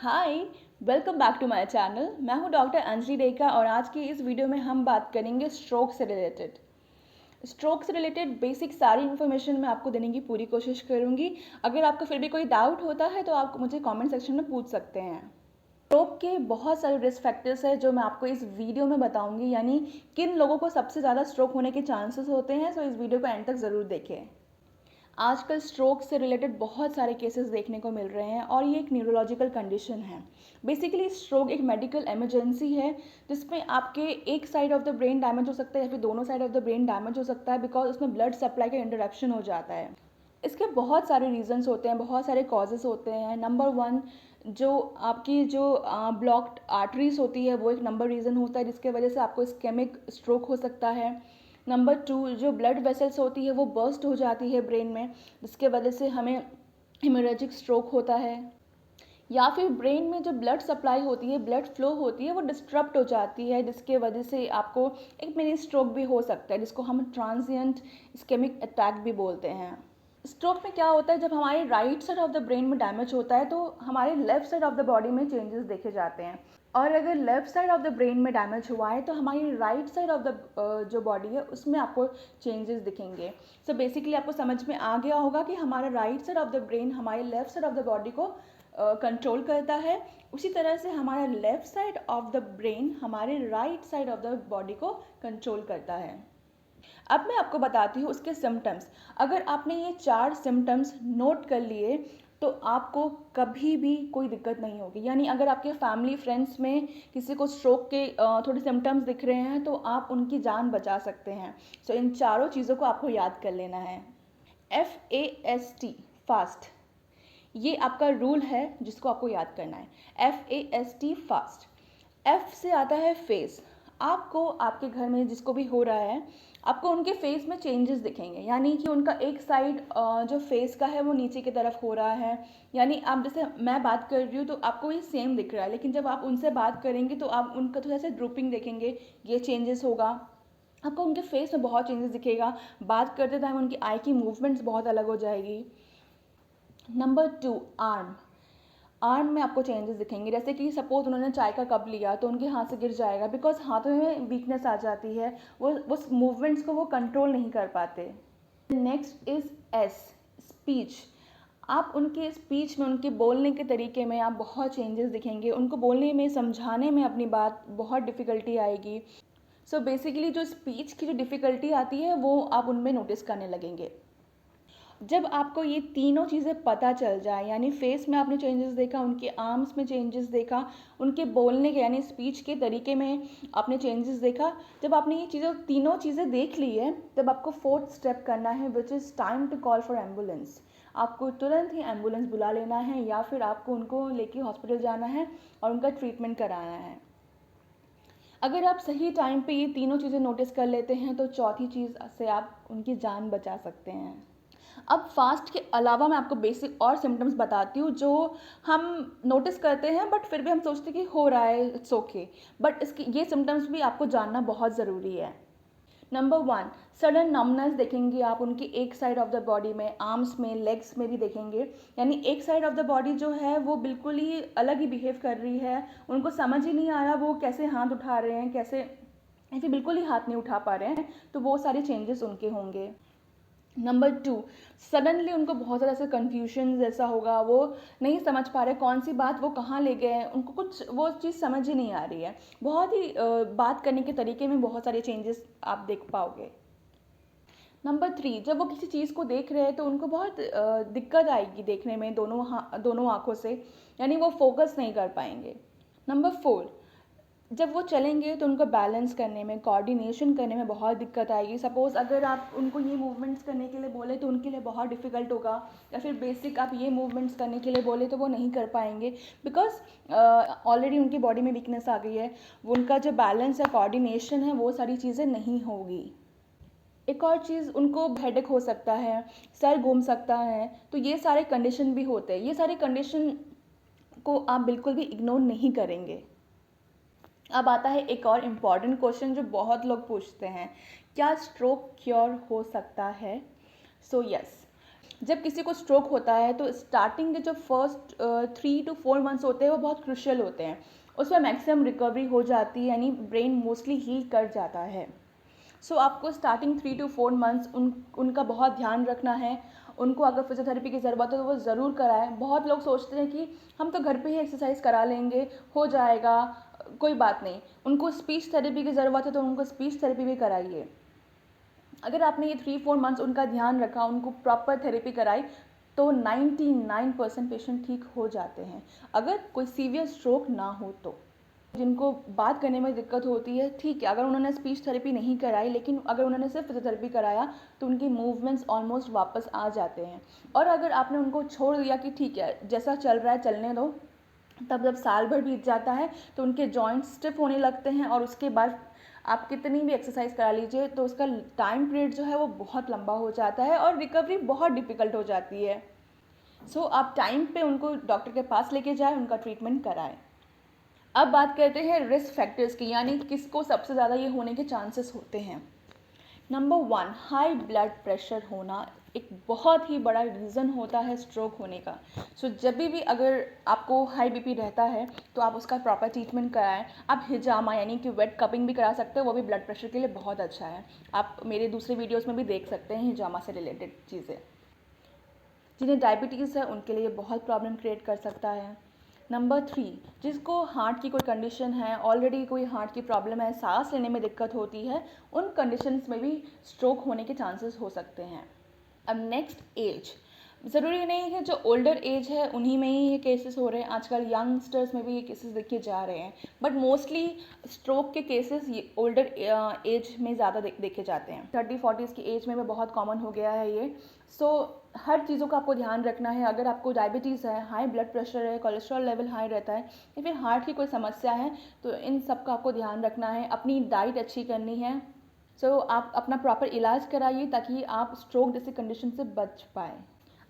Hi, welcome back to my channel. मैं हूं doctor Anjali रेखा और आज की इस वीडियो में हम बात करेंगे स्ट्रोक से रिलेटेड। स्ट्रोक से रिलेटेड बेसिक सारी इन्फॉर्मेशन मैं आपको देने की पूरी कोशिश करूंगी। अगर आपको फिर भी कोई डाउट होता है तो आप मुझे कमेंट सेक्शन में पूछ सकते हैं। स्ट्रोक के बहुत सारे रिस्क फैक्टर्स हैं जो मैं आपको इस वीडियो में बताऊंगी, यानी किन लोगों को सबसे ज़्यादा स्ट्रोक होने के चांसेस होते हैं। सो इस वीडियो को एंड तक ज़रूर देखें। आजकल स्ट्रोक से रिलेटेड बहुत सारे केसेस देखने को मिल रहे हैं और ये एक न्यूरोलॉजिकल कंडीशन है। बेसिकली स्ट्रोक एक मेडिकल इमरजेंसी है जिसमें आपके एक side of the brain damage हो सकता है या फिर दोनों side of the brain damage हो सकता है, बिकॉज उसमें ब्लड सप्लाई का इंटरप्शन हो जाता है। इसके बहुत सारे रीजंस होते हैं, बहुत सारे कॉजेस होते हैं। नंबर वन, जो आपकी जो ब्लॉक्ड आर्टरीज होती है वो एक नंबर रीज़न होता है जिसके वजह से आपको इस्केमिक स्ट्रोक हो सकता है। नंबर टू, जो ब्लड वेसल्स होती है वो बर्स्ट हो जाती है ब्रेन में, जिसके वजह से हमें हेमोरेजिक स्ट्रोक होता है। या फिर ब्रेन में जो ब्लड सप्लाई होती है, ब्लड फ्लो होती है, वो डिस्टरप्ट हो जाती है जिसके वजह से आपको एक मिनी स्ट्रोक भी हो सकता है, जिसको हम ट्रांजिएंट इस्केमिक अटैक भी बोलते हैं। स्ट्रोक में क्या होता है, जब हमारे right side of the brain में डैमेज होता है तो हमारे left side of the body में चेंजेस देखे जाते हैं, और अगर left side of the brain में डैमेज हुआ है तो हमारी राइट साइड ऑफ द जो बॉडी है उसमें आपको चेंजेस दिखेंगे। सो बेसिकली आपको समझ में आ गया होगा कि हमारा right side of the brain हमारे left side of the body को कंट्रोल करता है। उसी तरह से हमारा left side of the brain हमारे right side of the body को कंट्रोल करता है। अब मैं आपको बताती हूँ उसके सिम्टम्स। अगर आपने ये 4 सिम्टम्स नोट कर लिए तो आपको कभी भी कोई दिक्कत नहीं होगी। यानी अगर आपके फैमिली फ्रेंड्स में किसी को स्ट्रोक के थोड़े सिम्टम्स दिख रहे हैं तो आप उनकी जान बचा सकते हैं। सो इन चारों चीज़ों को आपको याद कर लेना है। FAST, फास्ट, ये आपका रूल है जिसको आपको याद करना है। FAST, fast. F से आता है फेस। आपको आपके घर में जिसको भी हो रहा है आपको उनके फेस में चेंजेस दिखेंगे, यानी कि उनका एक साइड जो फेस का है वो नीचे की तरफ हो रहा है। यानी आप जैसे मैं बात कर रही हूँ तो आपको ये सेम दिख रहा है, लेकिन जब आप उनसे बात करेंगे तो आप उनका थोड़ा सा ड्रूपिंग देखेंगे, ये चेंजेस होगा। आपको उनके फेस में बहुत चेंजेस दिखेगा। बात करते टाइम उनकी आई की मूवमेंट्स बहुत अलग हो जाएगी। Number 2, arm. आर्म में आपको चेंजेस दिखेंगे, जैसे कि सपोज उन्होंने चाय का कप लिया तो उनके हाथ से गिर जाएगा, बिकॉज हाथों में वीकनेस आ जाती है, वो उस मूवमेंट्स को वो कंट्रोल नहीं कर पाते। Next is S, speech. आप उनके स्पीच में, उनके बोलने के तरीके में आप बहुत चेंजेस दिखेंगे। उनको बोलने में, समझाने में अपनी बात बहुत डिफ़िकल्टी आएगी। सो बेसिकली जो स्पीच की जो डिफ़िकल्टी आती है वो आप उनमें नोटिस करने लगेंगे। जब आपको ये तीनों चीज़ें पता चल जाए, यानी फेस में आपने चेंजेस देखा, उनके आर्म्स में चेंजेस देखा, उनके बोलने के यानी स्पीच के तरीके में आपने चेंजेस देखा, जब आपने ये तीनों चीज़ें देख ली है तब आपको 4th स्टेप करना है, which is time to call for ambulance. आपको तुरंत ही एम्बुलेंस बुला लेना है या फिर आपको उनको लेके हॉस्पिटल जाना है और उनका ट्रीटमेंट कराना है। अगर आप सही टाइम पे ये तीनों चीज़ें नोटिस कर लेते हैं तो चौथी चीज़ से आप उनकी जान बचा सकते हैं। अब फास्ट के अलावा मैं आपको बेसिक और सिम्टम्स बताती हूँ जो हम नोटिस करते हैं बट फिर भी हम सोचते हैं कि हो रहा है, इट्स ओके, बट इसकी ये सिम्टम्स भी आपको जानना बहुत ज़रूरी है। नंबर 1, सडन नमनेस देखेंगे आप उनकी एक साइड ऑफ द बॉडी में, आर्म्स में, लेग्स में भी देखेंगे। यानी एक साइड ऑफ द बॉडी जो है वो बिल्कुल ही अलग ही बिहेव कर रही है, उनको समझ ही नहीं आ रहा वो कैसे हाथ उठा रहे हैं, कैसे ऐसे बिल्कुल ही हाथ नहीं उठा पा रहे हैं, तो वो सारे चेंजेस उनके होंगे। नंबर 2, सडनली उनको बहुत ज़्यादा ऐसा कन्फ्यूजन जैसा होगा, वो नहीं समझ पा रहे कौन सी बात वो कहाँ ले गए हैं, उनको कुछ वो चीज़ समझ ही नहीं आ रही है। बहुत ही बात करने के तरीके में बहुत सारे चेंजेस आप देख पाओगे। नंबर 3, जब वो किसी चीज़ को देख रहे हैं तो उनको बहुत दिक्कत आएगी देखने में, दोनों आँखों से, यानी वो फोकस नहीं कर पाएंगे। नंबर 4, जब वो चलेंगे तो उनको बैलेंस करने में, कोऑर्डिनेशन करने में बहुत दिक्कत आएगी। सपोज़ अगर आप उनको ये मूवमेंट्स करने के लिए बोले तो उनके लिए बहुत डिफ़िकल्ट होगा, या फिर बेसिक आप ये मूवमेंट्स करने के लिए बोले तो वो नहीं कर पाएंगे, बिकॉज ऑलरेडी उनकी बॉडी में वीकनेस आ गई है। वो उनका जो बैलेंस है, कोऑर्डिनेशन है, वो सारी चीज़ें नहीं होगी। एक और चीज़, उनको हेडेक हो सकता है, सर घूम सकता है, तो ये सारे कंडीशन भी होते हैं। ये सारे कंडीशन को आप बिल्कुल भी इग्नोर नहीं करेंगे। अब आता है एक और इम्पॉर्टेंट क्वेश्चन जो बहुत लोग पूछते हैं, क्या स्ट्रोक क्योर हो सकता है? सो यस, जब किसी को स्ट्रोक होता है तो स्टार्टिंग के जो फर्स्ट 3 to 4 मंथ्स होते हैं वो बहुत क्रुशियल होते हैं, उसमें मैक्सिमम रिकवरी हो जाती है, यानी ब्रेन मोस्टली हील कर जाता है। सो आपको स्टार्टिंग 3 to 4 मंथ्स उनका बहुत ध्यान रखना है। उनको अगर फिजियोथेरेपी की ज़रूरत है तो वो ज़रूर कराएं। बहुत लोग सोचते हैं कि हम तो घर पे ही एक्सरसाइज करा लेंगे, हो जाएगा, कोई बात नहीं। उनको स्पीच थेरेपी की ज़रूरत है तो उनको स्पीच थेरेपी भी कराइए। अगर आपने ये 3-4 मंथ्स उनका ध्यान रखा, उनको प्रॉपर थेरेपी कराई, तो 99% पेशेंट ठीक हो जाते हैं, अगर कोई सीवियर स्ट्रोक ना हो तो। जिनको बात करने में दिक्कत होती है, ठीक है, अगर उन्होंने स्पीच थेरेपी नहीं कराई लेकिन अगर उन्होंने सिर्फ फिजियोथेरेपी कराया तो उनकी मूवमेंट्स ऑलमोस्ट वापस आ जाते हैं। और अगर आपने उनको छोड़ दिया कि ठीक है जैसा चल रहा है चलने दो, तब जब साल भर बीत जाता है तो उनके जॉइंट्स स्टिफ होने लगते हैं और उसके बाद आप कितनी भी एक्सरसाइज करा लीजिए तो उसका टाइम पीरियड जो है वो बहुत लंबा हो जाता है और रिकवरी बहुत डिफ़िकल्ट हो जाती है। सो आप टाइम पे उनको डॉक्टर के पास लेके जाएं, उनका ट्रीटमेंट कराएं। अब बात करते हैं रिस्क फैक्टर्स की, यानी किसको सबसे ज़्यादा ये होने के चांसेस होते हैं। नंबर 1, हाई ब्लड प्रेशर होना एक बहुत ही बड़ा रीज़न होता है स्ट्रोक होने का। सो जब भी अगर आपको हाई बीपी रहता है तो आप उसका प्रॉपर ट्रीटमेंट कराएं। आप हिजामा यानी कि वेट कपिंग भी करा सकते हो, वो भी ब्लड प्रेशर के लिए बहुत अच्छा है। आप मेरे दूसरे वीडियोस में भी देख सकते हैं हिजामा से रिलेटेड चीज़ें। जिन्हें डायबिटीज़ है उनके लिए बहुत प्रॉब्लम क्रिएट कर सकता है। नंबर 3, जिसको हार्ट की कोई कंडीशन है, ऑलरेडी कोई हार्ट की प्रॉब्लम है, सांस लेने में दिक्कत होती है, उन कंडीशंस में भी स्ट्रोक होने के चांसेस हो सकते हैं। अब नेक्स्ट, एज। ज़रूरी नहीं है जो ओल्डर एज है उन्हीं में ही ये केसेस हो रहे हैं, आजकल यंगस्टर्स में भी ये केसेस देखे जा रहे हैं, बट मोस्टली स्ट्रोक के केसेस ये ओल्डर एज में ज़्यादा देखे जाते हैं। 30-40 की एज में भी बहुत कॉमन हो गया है ये। सो हर चीज़ों का आपको ध्यान रखना है। अगर आपको डायबिटीज़ है, हाई ब्लड प्रेशर है, कोलेस्ट्रॉल लेवल हाई रहता है या फिर हार्ट की कोई समस्या है तो इन सब का आपको ध्यान रखना है। अपनी डाइट अच्छी करनी है। सो आप अपना प्रॉपर इलाज कराइए ताकि आप स्ट्रोक जैसी कंडीशन से बच पाएँ।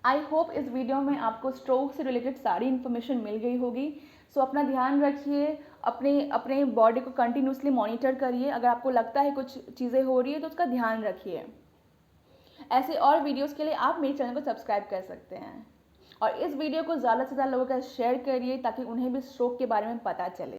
आई होप इस वीडियो में आपको स्ट्रोक से रिलेटेड सारी इन्फॉर्मेशन मिल गई होगी। सो अपना ध्यान रखिए, अपने अपने बॉडी को कंटिन्यूसली मॉनिटर करिए। अगर आपको लगता है कुछ चीज़ें हो रही है तो उसका ध्यान रखिए। ऐसे और वीडियोस के लिए आप मेरे चैनल को सब्सक्राइब कर सकते हैं और इस वीडियो को ज़्यादा से ज़्यादा लोगों के साथ शेयर करिए ताकि उन्हें भी स्ट्रोक के बारे में पता चले।